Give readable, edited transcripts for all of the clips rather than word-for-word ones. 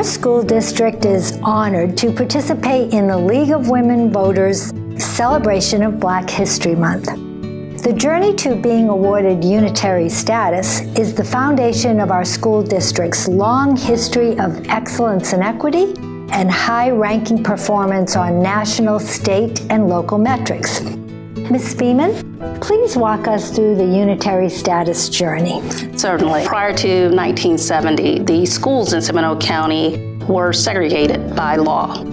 Our school district is honored to participate in the League of Women Voters celebration of Black History Month. The journey to being awarded Unitary status is the foundation of our school district's long history of excellence and equity and high-ranking performance on national, state, and local metrics. Ms. Beeman, please walk us through the Unitary status journey. Certainly. Prior to 1970, the schools in Seminole County were segregated by law.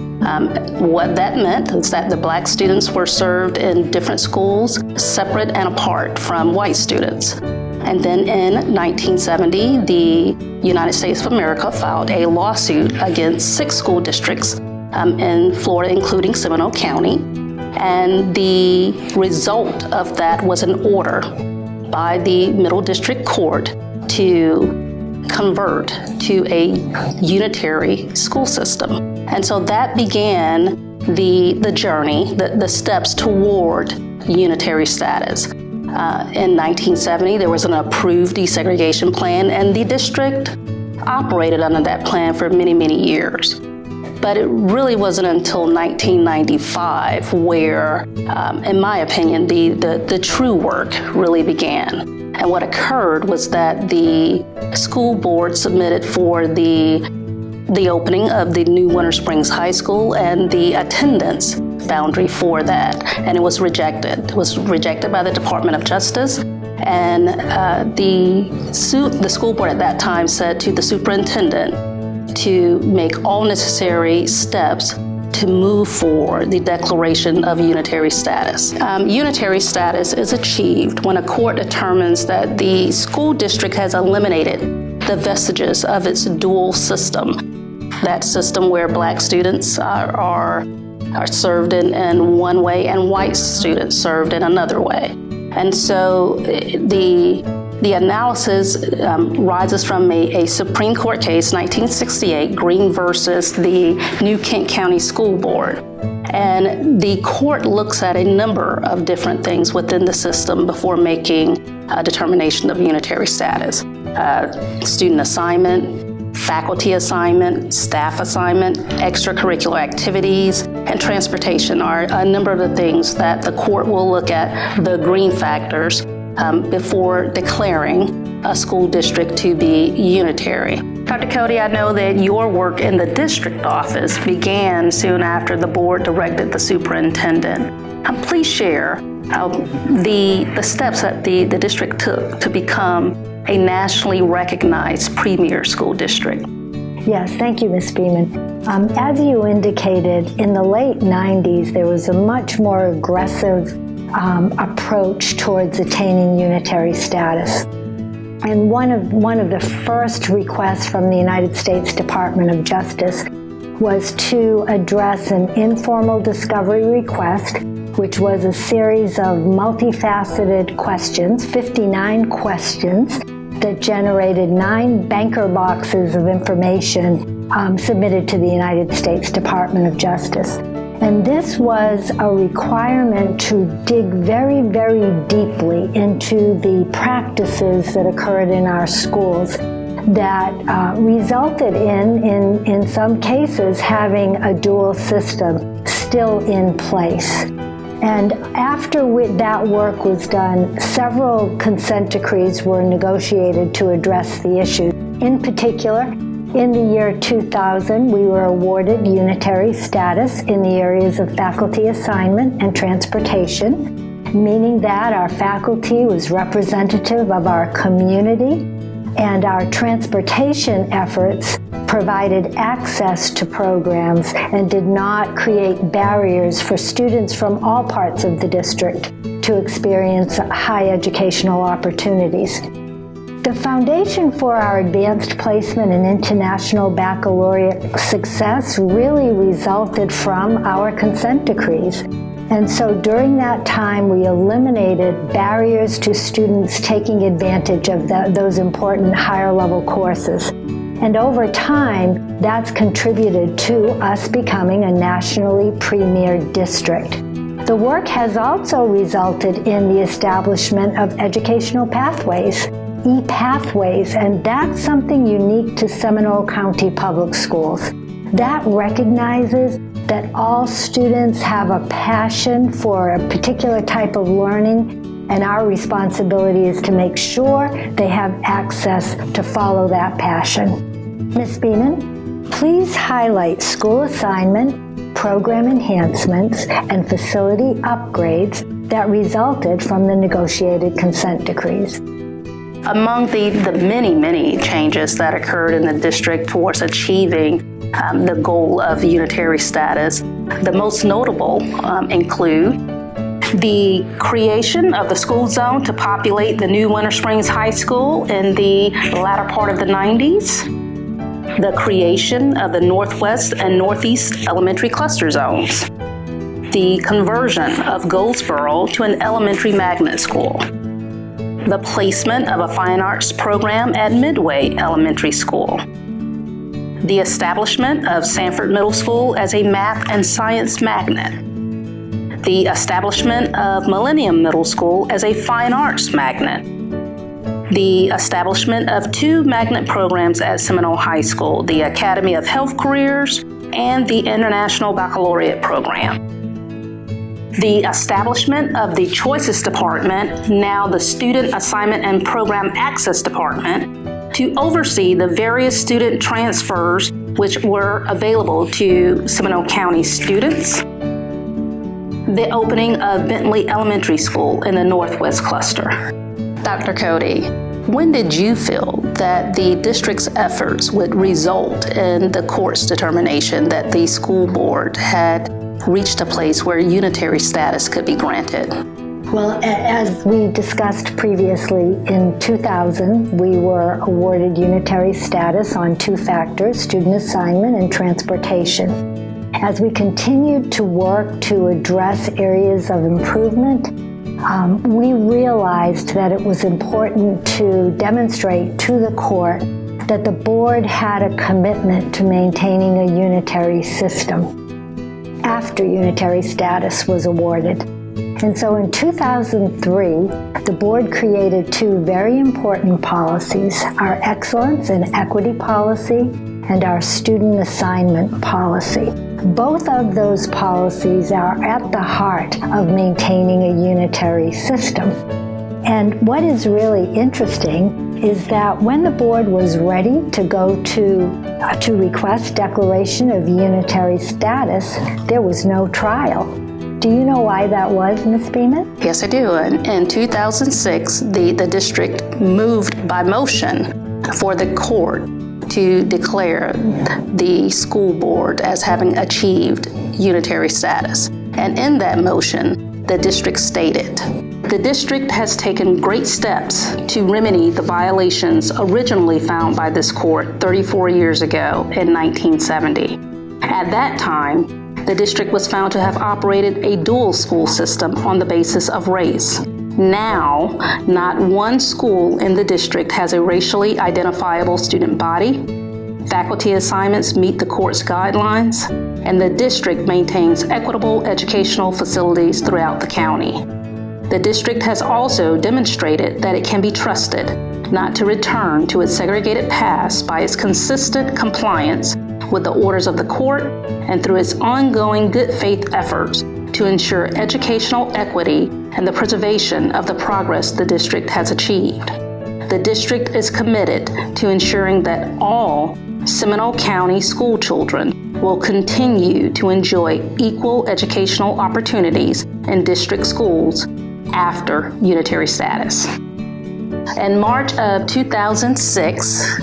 What that meant is that the Black students were served in different schools, separate and apart from white students. And then in 1970, the United States of America filed a lawsuit against 6 school districts in Florida, including Seminole County. And the result of that was an order by the Middle District Court to convert to a unitary school system. And so that began the journey, the steps toward unitary status. In 1970, there was an approved desegregation plan, and the district operated under that plan for many, many years. But it really wasn't until 1995 where, in my opinion, the true work really began. And what occurred was that the school board submitted for the opening of the new Winter Springs High School and the attendance boundary for that, and it was rejected. It was rejected by the Department of Justice, and the school board at that time said to the superintendent to make all necessary steps to move forward the declaration of unitary status. Unitary status is achieved when a court determines that the school district has eliminated the vestiges of its dual system, that system where Black students are served in one way and white students served in another way. And so the analysis rises from a Supreme Court case, 1968, Green versus the New Kent County School Board. And the court looks at a number of different things within the system before making a determination of unitary status. Student assignment, faculty assignment, staff assignment, extracurricular activities, and transportation are a number of the things that the court will look at, the green factors, before declaring a school district to be unitary. Dr. Cody, I know that your work in the district office began soon after the board directed the superintendent. Please share the steps that the district took to become a nationally recognized premier school district. Yes, thank you, Ms. Beeman. As you indicated, in the late 90s, there was a much more aggressive approach towards attaining unitary status. And one of the first requests from the United States Department of Justice was to address an informal discovery request, which was a series of multifaceted questions, 59 questions, that generated 9 banker boxes of information submitted to the United States Department of Justice. And this was a requirement to dig very, very deeply into the practices that occurred in our schools that resulted in some cases, having a dual system still in place. And after that work was done, several consent decrees were negotiated to address the issue. In particular, in the year 2000, we were awarded unitary status in the areas of faculty assignment and transportation, meaning that our faculty was representative of our community, and our transportation efforts provided access to programs and did not create barriers for students from all parts of the district to experience high educational opportunities. The foundation for our advanced placement and international baccalaureate success really resulted from our consent decrees. And so during that time, we eliminated barriers to students taking advantage of those important higher level courses. And over time, that's contributed to us becoming a nationally premier district. The work has also resulted in the establishment of educational pathways e-pathways, and that's something unique to Seminole County Public Schools. That recognizes that all students have a passion for a particular type of learning, and our responsibility is to make sure they have access to follow that passion. Ms. Beeman, please highlight school assignment, program enhancements, and facility upgrades that resulted from the negotiated consent decrees. Among the many changes that occurred in the district towards achieving the goal of unitary status, the most notable include the creation of the school zone to populate the new Winter Springs High School in the latter part of the 90s, the creation of the Northwest and Northeast elementary cluster zones, the conversion of Goldsboro to an elementary magnet school, the placement of a fine arts program at Midway Elementary School, the establishment of Sanford Middle School as a math and science magnet, the establishment of Millennium Middle School as a fine arts magnet, the establishment of 2 magnet programs at Seminole High School, the Academy of Health Careers and the International Baccalaureate Program, the establishment of the Choices Department, now the Student Assignment and Program Access Department, to oversee the various student transfers which were available to Seminole County students, the opening of Bentley Elementary School in the Northwest Cluster. Dr. Cody, when did you feel that the district's efforts would result in the court's determination that the school board had reached a place where unitary status could be granted? Well, as we discussed previously, in 2000, we were awarded unitary status on 2 factors, student assignment and transportation. As we continued to work to address areas of improvement, we realized that it was important to demonstrate to the court that the board had a commitment to maintaining a unitary system after unitary status was awarded. And so in 2003, the board created 2 very important policies, our excellence and equity policy and our student assignment policy. Both of those policies are at the heart of maintaining a unitary system. And what is really interesting is that when the board was ready to go to request declaration of unitary status, there was no trial. Do you know why that was, Ms. Beeman? Yes, I do. In 2006, the district moved by motion for the court to declare the school board as having achieved unitary status. And in that motion, the district stated, "The district has taken great steps to remedy the violations originally found by this court 34 years ago in 1970. At that time, the district was found to have operated a dual school system on the basis of race. Now, not one school in the district has a racially identifiable student body. Faculty assignments meet the court's guidelines, and the district maintains equitable educational facilities throughout the county. The district has also demonstrated that it can be trusted not to return to its segregated past by its consistent compliance with the orders of the court and through its ongoing good faith efforts to ensure educational equity and the preservation of the progress the district has achieved. The district is committed to ensuring that all Seminole County school children will continue to enjoy equal educational opportunities in district schools after unitary status." In March of 2006,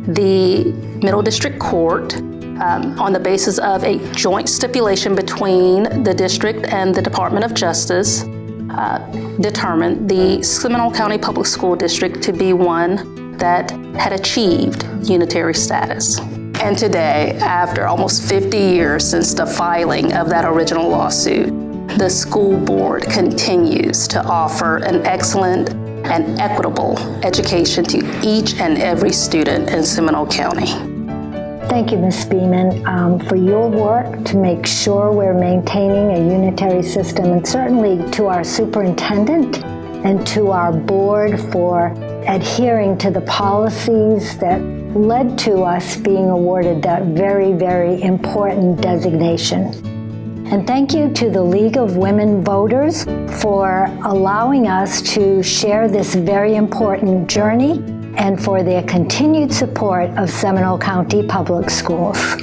the Middle District Court, on the basis of a joint stipulation between the district and the Department of Justice, determined the Seminole County Public School District to be one that had achieved unitary status. And today, after almost 50 years since the filing of that original lawsuit, the school board continues to offer an excellent and equitable education to each and every student in Seminole County. Thank you, Ms. Beeman, for your work to make sure we're maintaining a unitary system, and certainly to our superintendent and to our board for adhering to the policies that led to us being awarded that very, very important designation. And thank you to the League of Women Voters for allowing us to share this very important journey and for their continued support of Seminole County Public Schools.